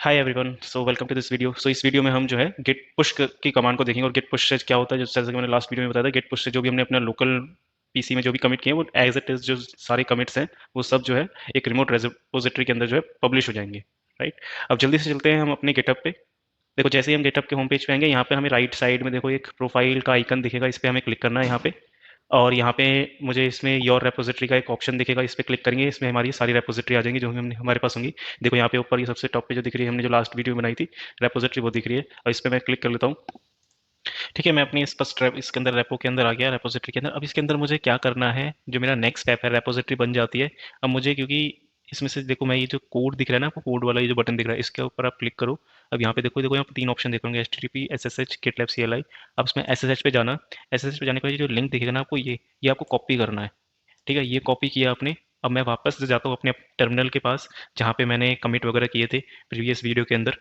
Hi everyone, so welcome to this video. इस video में हम जो है गेट पुश की कमांड को देखेंगे और गेट पुश से क्या होता है। जैसे कि मैंने लास्ट वीडियो में बताया था, गेट पुश से जो भी हमने अपना लोकल पीसी में जो भी कमिट किए हैं वो एज इट इज जो सारे कमिट्स हैं वो सब जो है एक रिमोट रेपोजिटरी के अंदर जो है पब्लिश हो जाएंगे। राइट। अब जल्दी से चलते हैं हम अपने गेटअप पे। देखो, जैसे ही हम गेटअप के होम पेज पे आएंगे, यहाँ पे हमें राइट साइड में देखो एक प्रोफाइल का आइकन दिखेगा, इस पर हमें क्लिक करना है यहाँ पे। और यहाँ पे मुझे इसमें योर रेपोजिटरी का एक ऑप्शन दिखेगा, इस पर क्लिक करेंगे, इसमें हमारी सारी रेपोजिटरी आ जाएंगी जो हमने हमारे पास होंगी। देखो यहाँ पे ऊपर ये सबसे टॉप पे जो दिख रही है, हमने जो लास्ट वीडियो में बनाई थी रेपोजिटरी, वो दिख रही है और इस पर मैं क्लिक कर लेता हूँ। ठीक है, मैं अपनी इसके अंदर रेपो के अंदर आ गया, रेपोजिटरी के अंदर। अब इसके अंदर मुझे क्या करना है, जो मेरा नेक्स्ट स्टेप है, रेपोजिटरी बन जाती है। अब मुझे, क्योंकि इसमें से देखो, मैं ये जो कोड दिख रहा है ना, आपको कोड वाला ये जो बटन दिख रहा है, इसके ऊपर आप क्लिक करो। अब यहाँ पे देखो देखो यहाँ पे तीन ऑप्शन दिख रहे होंगे, HTTP, SSH, GitLab CLI। अब इसमें SSH पे जाना। SSH पे जाने के बाद ये जो लिंक दिखेगा ना आपको, ये आपको कॉपी करना है। ठीक है, ये कॉपी किया आपने। अब मैं वापस से जाता हूँ अपने टर्मिनल के पास, जहाँ पे मैंने कमिट वगैरह किए थे प्रीवियस वीडियो के अंदर।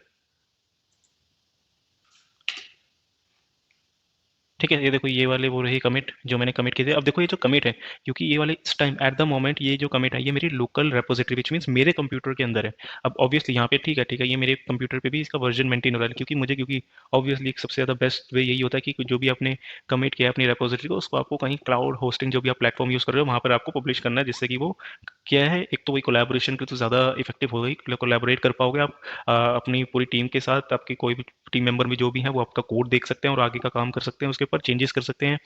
ठीक है, ये देखो ये वाले वो रही कमिट जो मैंने कमिट किए थे। अब देखो ये जो कमिट है, क्योंकि ये वाले इस टाइम एट द मोमेंट ये जो कमिट है ये मेरी लोकल रेपोजिटरी विच मीन्स मेरे कंप्यूटर के अंदर है। अब ऑब्वियसली यहाँ पे ठीक है, ये मेरे कंप्यूटर पे भी इसका वर्जन मेंटेन हो रहा है, क्योंकि ऑब्वियसली सबसे ज़्यादा बेस्ट वे यही होता है कि जो भी आपने कमिट किया है अपनी रेपोजिटरी को, उसको आपको कहीं क्लाउड होस्टिंग जो भी आप प्लेटफॉर्म यूज़ कर रहे हो वहाँ पर आपको पब्लिश करना है, जिससे कि वो क्या है, एक तो वही कोलैबोरेशन की तो ज़्यादा इफेक्टिव हो गई, कोलैबोरेट कर पाओगे आप अपनी पूरी टीम के साथ। आपकी कोई भी टीम मेंबर में जो भी है वो आपका कोड देख सकते हैं और आगे का काम कर सकते हैं, उसके ऊपर चेंजेस कर सकते हैं।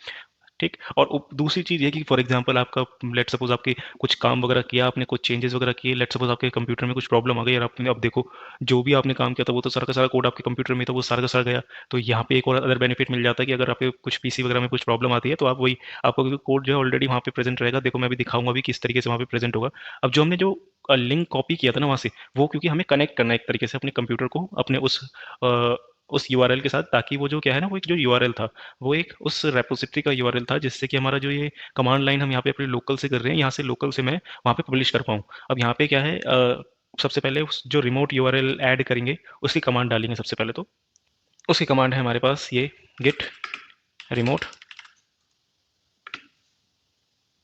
ठीक। और दूसरी चीज़ ये कि फॉर एग्जांपल आपका, लेट सपोज आपके कुछ काम वगैरह किया आपने, कुछ चेंजेस वगैरह किए, लेट सपोज आपके कंप्यूटर में कुछ प्रॉब्लम आ गई और आपने, अब देखो जो भी आपने काम किया था वो तो सारा का सारा कोड आपके कंप्यूटर में था, वो सारा का सारा गया। तो यहाँ पे एक और अदर बेनिफिट मिल जाता है कि अगर आपके कुछ पीसी वगैरह में कुछ प्रॉब्लम आती है तो आप वही, आपका कोड जो है ऑलरेडी वहाँ पे प्रेजेंट रहेगा। देखो मैं भी दिखाऊंगा भी किस तरीके से वहाँ पे प्रेजेंट होगा। अब जो हमने जो लिंक कॉपी किया था ना वहाँ से, वो क्योंकि हमें कनेक्ट करना है एक तरीके से अपने कंप्यूटर को अपने उस यूआरएल के साथ, ताकि वो जो क्या है ना, वो एक जो यूआरएल था वो एक उस रेपोजिटरी का यूआरएल था, जिससे कि हमारा जो ये कमांड लाइन हम यहाँ पे अपने लोकल से कर रहे हैं, यहाँ से लोकल से मैं वहाँ पे पब्लिश कर पाऊँ। अब यहाँ पे क्या है, सबसे पहले उस जो रिमोट यूआरएल ऐड करेंगे उसकी कमांड डालेंगे सबसे पहले। तो उसकी कमांड है हमारे पास ये गिट रिमोट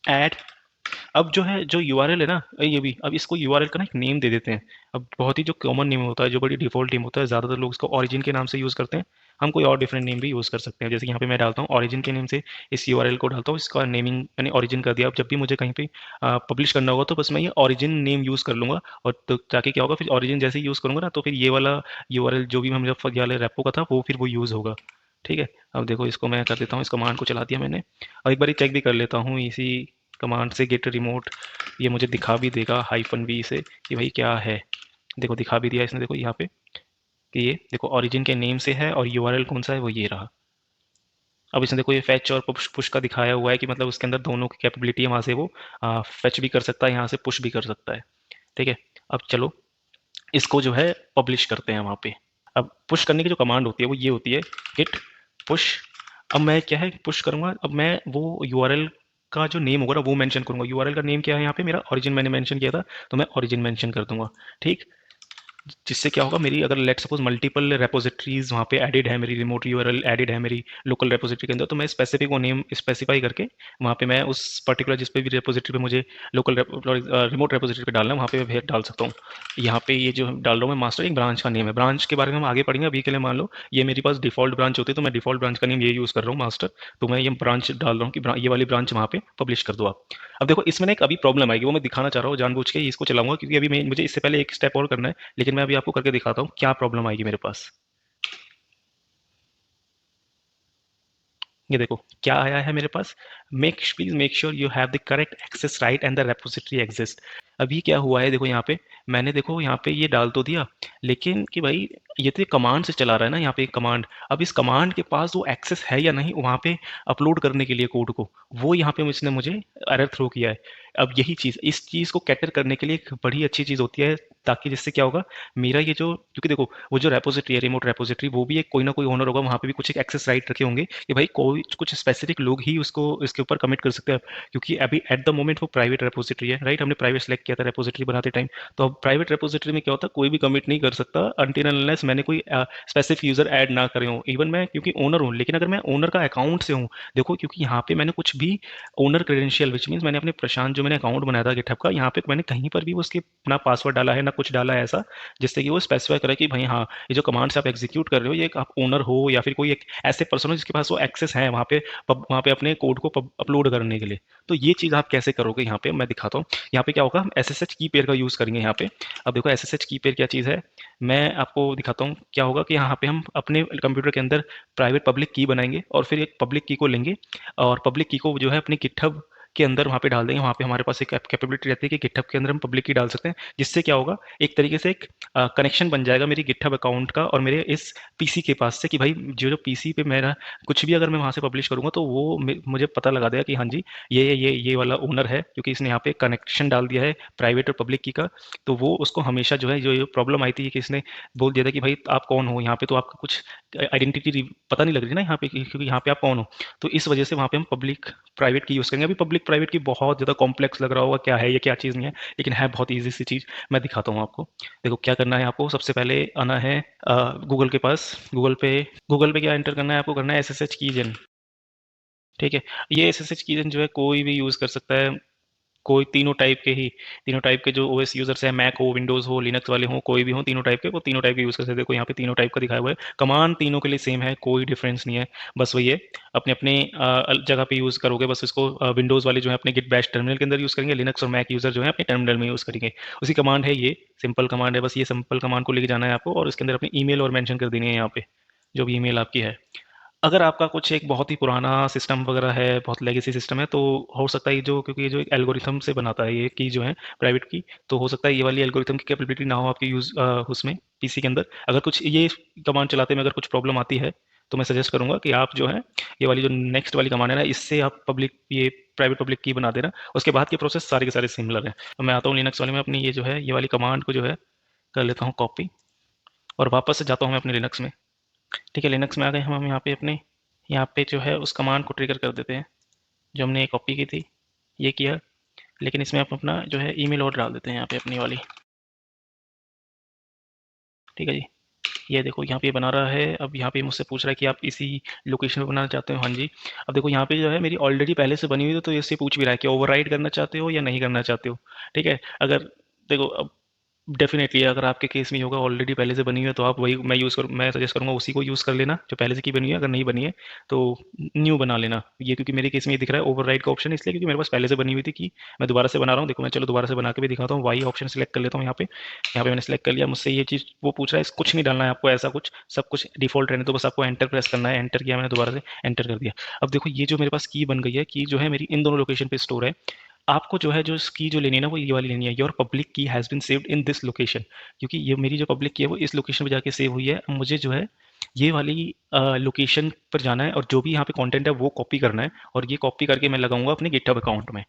ऐड। अब जो है जो यूआरएल है ना, ये भी, अब इसको यूआरएल का ना एक नेम दे देते हैं। अब बहुत ही जो कॉमन नेम होता है, जो बड़ी डिफॉल्ट नेम होता है, ज़्यादातर लोग इसको ओरिजिन के नाम से यूज़ करते हैं। हम कोई और डिफरेंट नेम भी यूज़ कर सकते हैं, जैसे कि यहाँ पे मैं डालता हूँ ओरिजिन के नेम से इस यूआरएल को डालता हूँ, इसका नेमिंग मैंने ओरिजिन कर दिया। अब जब भी मुझे कहीं पे पब्लिश करना होगा तो बस मैं ये ओरिजिन नेम यूज़ कर लूँगा। और तो ताकि क्या होगा, फिर ओरिजिन जैसे ही यूज़ करूँगा ना, तो फिर ये वाला यूआरएल जो भी हम जब ये वाले रेपो का था वो फिर वो यूज़ होगा। ठीक है। अब देखो इसको मैं कर देता हूँ, इस कमांड को चला दिया मैंने। और एक बार चेक भी कर लेता हूँ इसी कमांड से, गेट रिमोट, ये मुझे दिखा भी देगा -v से कि भाई क्या है। देखो दिखा भी दिया इसने, देखो यहाँ पे कि ये देखो ओरिजिन के नेम से है और यूआरएल कौन सा है, वो ये रहा। अब इसने देखो ये फैच और पुश का दिखाया हुआ है कि मतलब उसके अंदर दोनों की कैपेबिलिटी है, वहाँ से वो फैच भी कर सकता है, यहाँ से पुश भी कर सकता है। ठीक है। अब चलो इसको जो है पब्लिश करते हैं वहाँ पे। अब पुश करने की जो कमांड होती है वो ये होती है, गिट पुश। अब मैं क्या है पुश करूँगा, अब मैं वो यूआरएल का जो नेम होगा ना वो मेंशन करूँगा। यूआरएल का नेम क्या है, यहाँ पे मेरा ओरिजिन मैंने मेंशन किया था, तो मैं ओरिजिन मेंशन कर दूंगा। ठीक। जिससे क्या होगा, मेरी अगर लेट सपोज मल्टीपल रेपोजिटरीज वहाँ पे एडिड है, मेरी रिमोट यूआरएल एडिड है मेरी लोकल रेपोजिटरी के अंदर, तो मैं स्पेसिफिक वो नेम स्पेसिफाई करके वहाँ पे मैं उस पर्टिकुलर जिस पे भी रेपोजिटरी पे मुझे लोकल रिमोट रेपोजिटरी पे डालना है वहाँ पे मैं डाल सकता हूँ। यहाँ पे ये जो डाल रहा हूँ मैं मास्टर, एक ब्रांच का नेम है। ब्रांच के बारे में हम आगे पढ़ेंगे, अभी के लिए मान लो ये मेरे पास डिफॉल्ट ब्रांच होती है, तो मैं डिफॉल्ट ब्रांच का नेम ये यूज़ कर रहा हूँ मास्टर। तो मैं ये ब्रांच डाल रहा हूँ कि ये वाली ब्रांच वहाँ पे पब्लिश कर दो आप। अब देखो इसमें ना एक अभी प्रॉब्लम आएगी, वो मैं दिखाना चाह रहा हूँ जानबूझ के इसको चलाऊंगा, क्योंकि अभी मुझे इससे पहले एक स्टेप और करना है, लेकिन मैं अभी आपको करके दिखाता हूँ क्या प्रॉब्लम आएगी मेरे पास। ये देखो क्या आया है मेरे पास, please make sure you have the correct access right and the repository exist. अभी क्या हुआ है, देखो यहाँ पे मैंने, देखो यहाँ पे ये डाल तो दिया, लेकिन कि भाई ये तो कमांड से चला रहा है ना, यहाँ पे एक कमांड। अब इस कमांड के पास वो एक्सेस है या नहीं वहाँ पे अपलोड करने के लिए कोड को, वो यहाँ पे इसने मुझे एरर थ्रो किया है। अब यही चीज़, इस चीज़ को कैटर करने के लिए एक बड़ी अच्छी चीज़ होती है, ताकि जिससे क्या होगा, मेरा ये जो, क्योंकि देखो वो जो रेपोजिटरी है रिमोट रेपोजिटरी, वो भी एक कोई ना कोई ओनर होगा, वहाँ पे भी कुछ एक एक्सेस राइट रखे होंगे कि भाई कोई कुछ स्पेसिफिक लोग ही उसको इसके ऊपर कमिट कर सकते हैं, क्योंकि अभी एट द मोमेंट वो प्राइवेट रेपोजिटरी है। राइट, हमने प्राइवेट सेलेक्ट किया था रेपोजिटरी बनाते टाइम। तो अब प्राइवेट रेपोजिटरी में क्या होता है, कोई भी कमिट नहीं कर सकता अनटिल अनलेस मैंने कोई स्पेसिफिक यूज़र ऐड ना करे हों। इवन मैं क्योंकि ओनर हूँ, लेकिन अगर मैं ओनर का अकाउंट से हूँ, देखो क्योंकि यहाँ पे मैंने कुछ भी ओनर क्रेडेंशियल विच मीन्स मैंने अपने प्रशांत जो मैंने अकाउंट बनाया था गिटहब का, यहाँ पे मैंने कहीं पर भी उसके ना पासवर्ड डाला है ना कुछ डाला है ऐसा जिससे कि वो स्पेसिफाई करे कि भाई हाँ, ये जो कमांड्स आप एग्जीक्यूट कर रहे हो ये आप ओनर हो या फिर कोई एक ऐसे पर्सन हो जिसके पास वो एक्सेस है वहाँ पे अपने कोड को अपलोड करने के लिए। तो ये चीज़ आप कैसे करोगे, यहाँ पे मैं दिखाता हूँ। यहाँ पे क्या होगा, हम एस एस एच की पेयर का यूज़ करेंगे यहाँ पे। अब देखो एस एस एच की पेयर क्या चीज़ है, मैं आपको दिखाता हूँ क्या होगा कि यहाँ पे हम अपने कंप्यूटर के अंदर प्राइवेट पब्लिक की बनाएंगे और फिर एक पब्लिक की को लेंगे और पब्लिक की को जो है अपनी गिटहब के अंदर वहाँ पे डाल देंगे। वहाँ पे हमारे पास एक कैपेबिलिटी रहती है कि गिटहब के अंदर हम पब्लिक की डाल सकते हैं, जिससे क्या होगा एक तरीके से एक कनेक्शन बन जाएगा मेरी गिटहब अकाउंट का और मेरे इस पीसी के पास से कि भाई जो जो पीसी पे मेरा कुछ भी अगर मैं वहाँ से पब्लिश करूँगा तो वो मुझे पता लगा देगा कि हाँ जी ये वाला ओनर है, क्योंकि इसने यहाँ पे कनेक्शन डाल दिया है प्राइवेट और पब्लिक की का। तो वो उसको हमेशा जो है जो प्रॉब्लम आई थी कि इसने बोल दिया था कि भाई आप कौन हो, यहाँ पे तो आपका कुछ आइडेंटिटी पता नहीं लग रही ना यहाँ पे क्योंकि यहाँ पे आप कौन हो। तो इस वजह से वहाँ पे हम पब्लिक प्राइवेट की यूज़ करेंगे। अभी पब्लिक प्राइवेट की बहुत ज़्यादा कॉम्प्लेक्स लग रहा होगा, क्या है ये क्या चीज़ नहीं है, लेकिन है बहुत ईजी सी चीज़। मैं दिखाता हूँ आपको। देखो क्या करना है, आपको सबसे पहले आना है गूगल के पास। गूगल पे क्या एंटर करना है, आपको करना है एस एस एच कीजन। ठीक है, ये एस एस एच कीजन जो है कोई भी यूज़ कर सकता है, कोई तीनों टाइप के जो ओएस यूजर्स हैं, मैक हो, विंडोज़ हो, लिनक्स वाले हों, कोई भी हो, तीनों टाइप के वो तीनों टाइप के यूज़ कर सकते हैं। देखो यहाँ पे तीनों टाइप का दिखाया हुआ है, कमांड तीनों के लिए सेम है, कोई डिफरेंस नहीं है। बस वही है अपने अपने जगह पे यूज़ करोगे। बस इसको विंडोज़ वाले जो है अपने गिट बैश टर्मिनल के अंदर यूज़ करेंगे, लिनक्स और मैक यूज़र जो है अपने टर्मिनल में यूज़ करेंगे। उसी कमांड है ये, सिंपल कमांड है। बस ये सिंपल कमांड को लेके जाना है आपको और इसके अंदर अपनी ईमेल और मेंशन कर देनी है यहाँ पे, जो भी ईमेल आपकी है। अगर आपका कुछ एक बहुत ही पुराना सिस्टम वगैरह है, बहुत लेगेसी सिस्टम है, तो हो सकता है ये जो क्योंकि ये जो एक एल्गोरिथम से बनाता है ये की जो है प्राइवेट की, तो हो सकता है ये वाली एल्गोरिथम की कैपेबिलिटी ना हो आपके उसमें पीसी के अंदर। अगर कुछ ये कमांड चलाते में अगर कुछ प्रॉब्लम आती है तो मैं सजेस्ट करूंगा कि आप जो है ये वाली जो नेक्स्ट वाली कमांड है ना, इससे आप पब्लिक ये प्राइवेट पब्लिक की बना देना। उसके बाद के प्रोसेस सारे के सारे सिमिलर हैं। तो मैं आता हूँ लिनक्स वाले में, अपनी ये जो है ये वाली कमांड को जो है कर लेता हूँ कॉपी और वापस से जाता हूँ मैं अपने लिनक्स में। ठीक है, लिनक्स में आ गए हम यहाँ पे अपने यहाँ पे जो है उस कमांड को ट्रिगर कर देते हैं जो हमने कॉपी की थी, ये किया। लेकिन इसमें आप अपना जो है ईमेल और डाल देते हैं यहाँ पे अपनी वाली। ठीक है जी, ये देखो यहाँ पे बना रहा है। अब यहाँ पे मुझसे पूछ रहा है कि आप इसी लोकेशन पे बनाना चाहते हो। हाँ जी। अब देखो यहाँ पे जो है मेरी ऑलरेडी पहले से बनी हुई है, तो इससे पूछ भी रहा है कि ओवरराइड करना चाहते हो या नहीं करना चाहते हो। ठीक है, अगर देखो अब डेफिनेटली अगर आपके केस में होगा ऑलरेडी पहले से बनी हुई है तो आप वही मैं सजेस्ट करूंगा उसी को यूज़ कर लेना जो पहले से की बनी हुई है। अगर नहीं बनी है तो न्यू बना लेना। ये क्योंकि मेरे केस में ये दिख रहा है ओवरराइड का ऑप्शन, इसलिए क्योंकि मेरे पास पहले से बनी हुई थी कि मैं दोबारा से बना रहा हूँ। देखो मैं चलो दोबारा से बना के भी दिखाता हूँ। वाई ऑप्शन सेलेक्ट कर लेता हूँ यहाँ पे मैंने सेलेक्ट कर लिया। मुझसे ये चीज़ वो पूछ रहा है, कुछ नहीं डालना है आपको ऐसा कुछ, सब कुछ डिफॉल्ट रहने तो बस आपको एंटर प्रेस करना है। एंटर किया मैंने, दोबारा से एंटर कर दिया। अब देखो ये जो मेरे पास की बन गई है, की जो है मेरी इन दोनों लोकेशन पे स्टोर है। आपको जो है जो इसकी जो लेनी है ना वो ये वाली लेनी है, your public key has been saved in this location. क्योंकि ये मेरी जो पब्लिक की है वो इस लोकेशन पे जाके सेव हुई है। मुझे जो है ये वाली लोकेशन पर जाना है और जो भी यहाँ पे कंटेंट है वो कॉपी करना है और ये कॉपी करके मैं लगाऊंगा अपने गिटहब अकाउंट में।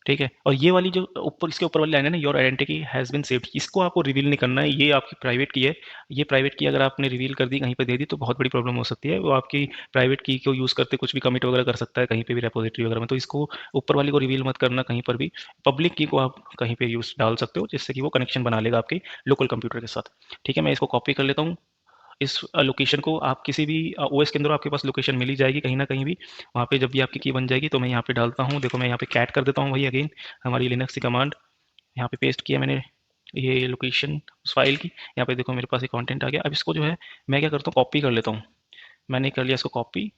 ठीक है, और ये वाली जो ऊपर इसके ऊपर वाली लाइन है ना, your identity has been saved, इसको आपको रिवील नहीं करना है। ये आपकी प्राइवेट की है। ये प्राइवेट की अगर आपने रिवील कर दी, कहीं पे दे दी, तो बहुत बड़ी प्रॉब्लम हो सकती है। वो आपकी प्राइवेट की को यूज़ करते कुछ भी कमिट वगैरह कर सकता है कहीं पे भी रेपोजिटरी वगैरह में। तो इसको ऊपर वाली को रिवील मत करना कहीं पर भी। पब्लिक की को आप कहीं पे यूज़ डाल सकते हो जिससे कि वो कनेक्शन बना लेगा आपके लोकल कंप्यूटर के साथ। ठीक है, मैं इसको कॉपी कर लेता हूँ। इस लोकेशन को आप किसी भी ओएस के अंदर आपके पास लोकेशन मिल ही जाएगी कहीं ना कहीं भी। वहाँ पे जब भी आपकी की बन जाएगी तो मैं यहाँ पे डालता हूँ। देखो मैं यहाँ पे कैट कर देता हूँ वही अगेन हमारी लिनक्स की कमांड। यहाँ पे पेस्ट किया मैंने ये लोकेशन उस फाइल की। यहाँ पे देखो मेरे पास ये कंटेंट आ गया। अब इसको जो है मैं क्या करता हूँ, कॉपी कर लेता हूँ। मैंने कर लिया इसको कॉपी।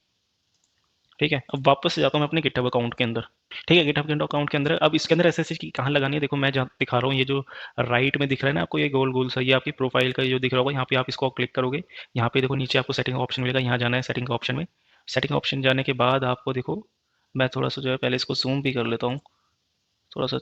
ठीक है, अब वापस से जाता हूँ मैं अपने गिटहब अकाउंट के अंदर। ठीक है, गिटहब के अकाउंट के अंदर अब इसके अंदर ऐसे की कहाँ लगानी है, देखो मैं जहाँ दिखा रहा हूँ, ये जो राइट में दिख रहा है ना आपको, ये गोल गोल सा, ये आपकी प्रोफाइल का जो दिख रहा होगा, यहाँ पे आप इसको क्लिक करोगे। यहाँ पे देखो नीचे आपको सेटिंग का ऑप्शन मिलेगा, यहाँ जाना है सेटिंग का ऑप्शन में। सेटिंग ऑप्शन जाने के बाद आपको देखो, मैं थोड़ा सा जो है पहले इसको जूम भी कर लेता हूँ थोड़ा सा।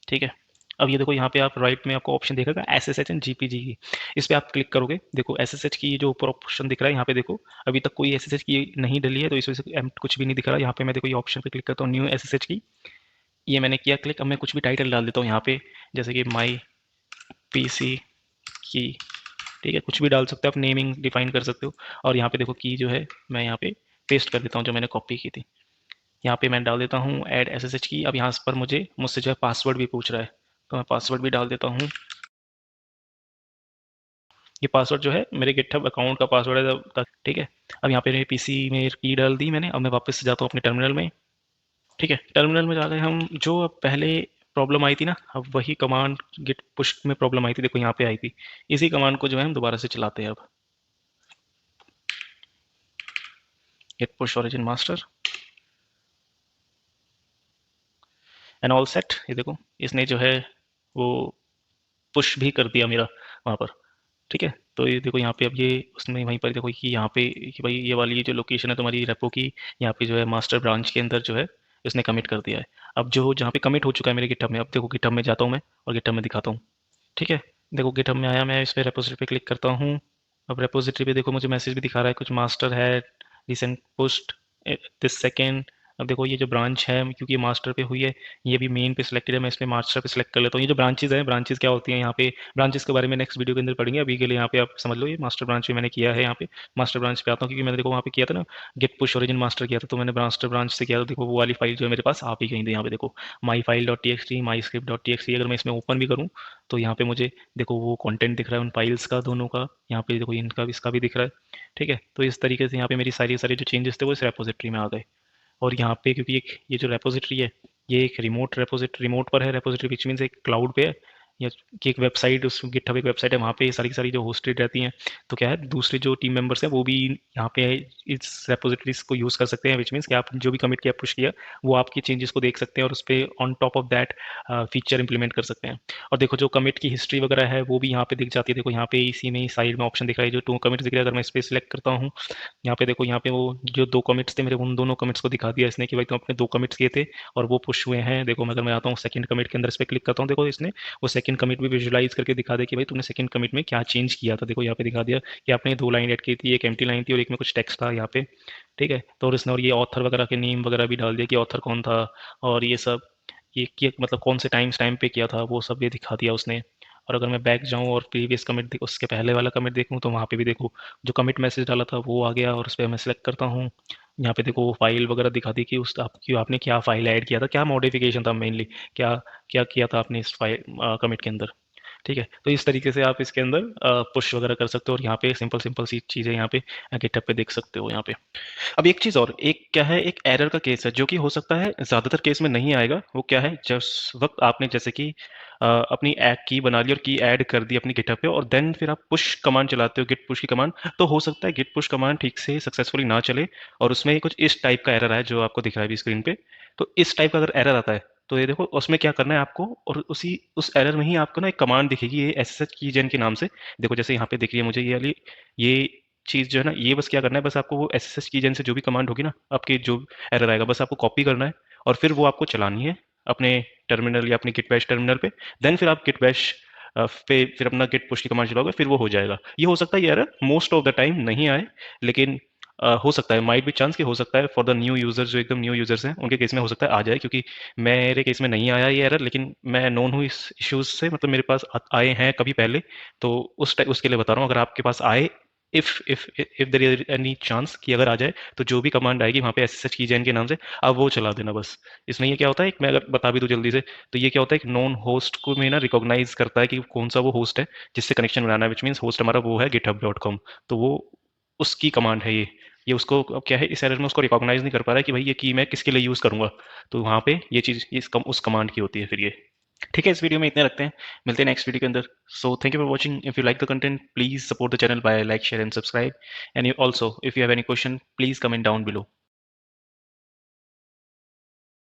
ठीक है, अब ये देखो यहाँ पे आप राइट में आपको ऑप्शन दिखेगा S S H and GPG की। इस पर आप क्लिक करोगे। देखो एस एस एच की जो ऊपर ऑप्शन दिख रहा है यहाँ पे देखो, अभी तक कोई एस एस एच की नहीं डली है तो इस वजह से कुछ भी नहीं दिख रहा। यहाँ पे मैं देखो ये ऑप्शन पे क्लिक करता हूँ न्यू एस एस एच की। ये मैंने किया क्लिक। अब मैं कुछ भी टाइटल डाल देता हूँ यहाँ पे, जैसे कि माई पीसी की। ठीक है, कुछ भी डाल सकते हो आप, नेमिंग डिफाइन कर सकते हो। और यहाँ पे देखो की जो है मैं यहाँ पे पेस्ट कर देता हूँ जो मैंने कॉपी की थी। यहाँ पे मैं डाल देता हूँ ऐड एस एस एच की। अब यहाँ पर मुझसे जो है पासवर्ड भी पूछ रहा है। तो मैं पासवर्ड भी डाल देता हूँ। ये पासवर्ड जो है मेरे गिटहब अकाउंट का पासवर्ड है, ठीक है। अब यहाँ पे मेरे पीसी में की डाल दी मैंने। अब मैं वापस से जाता हूँ अपने टर्मिनल में, ठीक है। टर्मिनल में जाकर हम जो अब पहले प्रॉब्लम आई थी ना, अब वही कमांड गिट पुश में प्रॉब्लम आई थी, देखो यहाँ पे आई थी। इसी कमांड को जो है हम दोबारा से चलाते हैं अब। Git push origin master and all set. ये देखो इसने जो है वो पुश भी कर दिया मेरा वहाँ पर, ठीक है। तो ये देखो यहाँ पे अब ये उसमें वहीं पर देखो कि यहाँ पे कि भाई ये वाली जो लोकेशन है तुम्हारी रेपो की, यहाँ पे जो है मास्टर ब्रांच के अंदर जो है इसने कमिट कर दिया है। अब जो जहाँ पे कमिट हो चुका है मेरे गिटहब में, अब देखो गिटहब में जाता हूँ मैं और गिटहब में दिखाता हूँ, ठीक है। देखो गिटहब में आया, मैं इस पर रेपोजिटरी पे क्लिक करता हूँ। अब रेपोजिटरी पे देखो मुझे मैसेज भी दिखा रहा है कुछ, मास्टर है रिसेंट पुस्ट दिस सेकेंड। अब देखो ये जो ब्रांच है क्योंकि ये मास्टर पे हुई है, ये भी मेन पे सिलेक्टेड है, मैं इसमें मास्टर पे सिलेक्ट कर लेता हूँ। ये जो ब्रांचेज हैं, ब्रांचेज क्या होती हैं यहाँ पे, ब्रांचेस के बारे में नेक्स्ट वीडियो के अंदर पढ़ेंगे। अभी के लिए यहाँ पे आप समझ लो ये मास्टर ब्रांच पे मैंने किया है। यहाँ पे मास्टर ब्रांच पे आता हूँ क्योंकि मैंने देखो वहाँ पे किया था ना, गिट पुश ओरिजिन मास्टर किया था, तो मैंने मास्टर ब्रांच से किया था। देखो वो वाली फाइल जो है मेरे पास आप ही कहीं थी, यहाँ पे देखो my file dot T x T, my script dot T x T. अगर मैं इसमें ओपन भी करूँ तो यहाँ पे मुझे देखो वो कंटेंट दिख रहा है उन फाइल्स का दोनों का, यहाँ पे देखो इनका भी इसका भी दिख रहा है, ठीक है। तो इस तरीके से यहाँ पे मेरी सारी सारी जो चेंजेस थे वो इस रेपोजिटरी में आ गए। और यहाँ पे क्योंकि एक ये जो रेपोजिटरी है, ये एक रिमोट रेपोजिटरी, रिमोट पर है रेपोजिटरी, विच मीन्स एक क्लाउड पे है, या कि एक वेबसाइट, उस गिटहब एक वेबसाइट है, वहाँ पे सारी की सारी जो होस्टेड रहती हैं। तो क्या है, दूसरे जो टीम मेंबर्स हैं वो भी यहाँ पे इस रेपोजिटरीज को यूज़ कर सकते हैं, विच मीन्स कि आप जो भी कमिट किया पुश किया वो आपकी चेंजेस को देख सकते हैं और उस पर on top of that feature implement कर सकते हैं। और देखो जो कमिट की हिस्ट्री वगैरह है वो भी यहाँ पे दिख जाती है। देखो यहाँ पे इसी में साइड में ऑप्शन दिख रहा है जो 2 कमिट्स दिख रहा है। अगर मैं इस पर सिलेक्ट करता हूँ, यहाँ पे देखो यहाँ पे वो जो 2 कमिट्स थे मेरे, उन दोनों कमिट्स को दिखा दिया इसने कि भाई तुम अपने 2 कमिट्स किए थे और वो पुश हुए हैं। देखो मैं अगर मैं आता हूँ सेकंड कमिट के अंदर, इस पर क्लिक करता हूँ, देखो इसने वो सेकंड कमिट भी विजुलाइज करके दिखा दे कि भाई तुमने सेकंड कमिट में क्या चेंज किया था। देखो यहाँ पे दिखा दिया कि आपने 2 लाइन ऐड की थी, एक एम्प्टी लाइन थी और एक में कुछ टेक्स्ट था यहाँ पे, ठीक है। तो और इसने और ये ऑथर वगैरह के नेम वगैरह भी डाल दिया कि ऑथर कौन था और ये सब, ये मतलब कौन से टाइम पे किया था वो सब ये दिखा दिया उसने। और अगर मैं बैक जाऊँ और प्रीवियस कमिट उसके पहले वाला कमिट देखूँ तो वहाँ पे भी देखो जो कमिट मैसेज डाला था वो आ गया और उस पर मैं सेलेक्ट करता हूँ। यहाँ पे देखो वो फाइल वगैरह दिखा दी कि उस आपने क्या फाइल ऐड किया था, क्या मॉडिफिकेशन था मेनली, क्या क्या किया था आपने इस फाइल कमिट के अंदर, ठीक है। तो इस तरीके से आप इसके अंदर पुश वगैरह कर सकते हो और यहाँ पे सिंपल सिंपल सी चीज़ें यहाँ पे गिटहब पे देख सकते हो यहाँ पे। अब एक चीज़ और, एक क्या है, एक एरर का केस है जो कि हो सकता है ज़्यादातर केस में नहीं आएगा। वो क्या है, जिस वक्त आपने जैसे कि अपनी एक की बना ली और की ऐड कर दी अपनी गिटहब पे और देन फिर आप पुश कमांड चलाते हो, गिट पुश की कमांड, तो हो सकता है गिट पुश कमांड ठीक से सक्सेसफुली ना चले और उसमें कुछ इस टाइप का एरर है जो आपको दिख रहा है अभी स्क्रीन पे। तो इस टाइप का अगर एरर आता है तो ये देखो उसमें क्या करना है आपको, और उसी उस एरर में ही आपको ना एक कमांड दिखेगी ये एसएसएच कीजेन के नाम से। देखो जैसे यहाँ पे दिख रही है मुझे ये वाली, ये चीज़ जो है ना, ये बस क्या करना है, बस आपको वो एसएसएच कीजेन से जो भी कमांड होगी ना आपके जो एरर आएगा, बस आपको कॉपी करना है और फिर वो आपको चलानी है अपने टर्मिनल या अपनी गिट बैश टर्मिनल पे। देन फिर आप गिट बैश पे फिर अपना गिट पुश की कमांड चलाओगे, फिर वो हो जाएगा। ये हो सकता है ये error most of the time नहीं आए, लेकिन हो सकता है, माइट भी चांस कि हो सकता है फॉर द न्यू यूजर्स, जो एकदम न्यू यूजर्स हैं उनके केस में हो सकता है आ जाए, क्योंकि मेरे केस में नहीं आया ये एरर, लेकिन मैं नोन हूँ इस इश्यूज से, मतलब मेरे पास आए हैं कभी पहले। तो उसके लिए बता रहा हूँ, अगर आपके पास आए, if there is any chance कि अगर आ जाए, तो जो भी कमांड आएगी वहाँ पे एसएसएच कीजेन के नाम से आप वो चला देना बस। इसमें ये क्या होता है, एक मैं अगर बता भी दूं जल्दी से, तो ये क्या होता है, एक नॉन होस्ट को में ना रिकॉग्नाइज करता है कि कौन सा वो होस्ट है जिससे कनेक्शन बनाना है, विच मीन्स होस्ट हमारा वो है github.com। तो वो उसकी कमांड है ये उसको अब क्या है, इस एरर में उसको रिकॉग्नाइज नहीं कर पा रहा है कि भाई ये की मैं किसके लिए यूज़ करूंगा। तो वहाँ पे ये चीज़ उस कमांड की होती है फिर ये। ठीक है, इस वीडियो में इतने रखते हैं, मिलते हैं नेक्स्ट वीडियो के अंदर। So thank you for watching. If you like the content please support the channel by like share and subscribe, and also if you have any question please comment down below.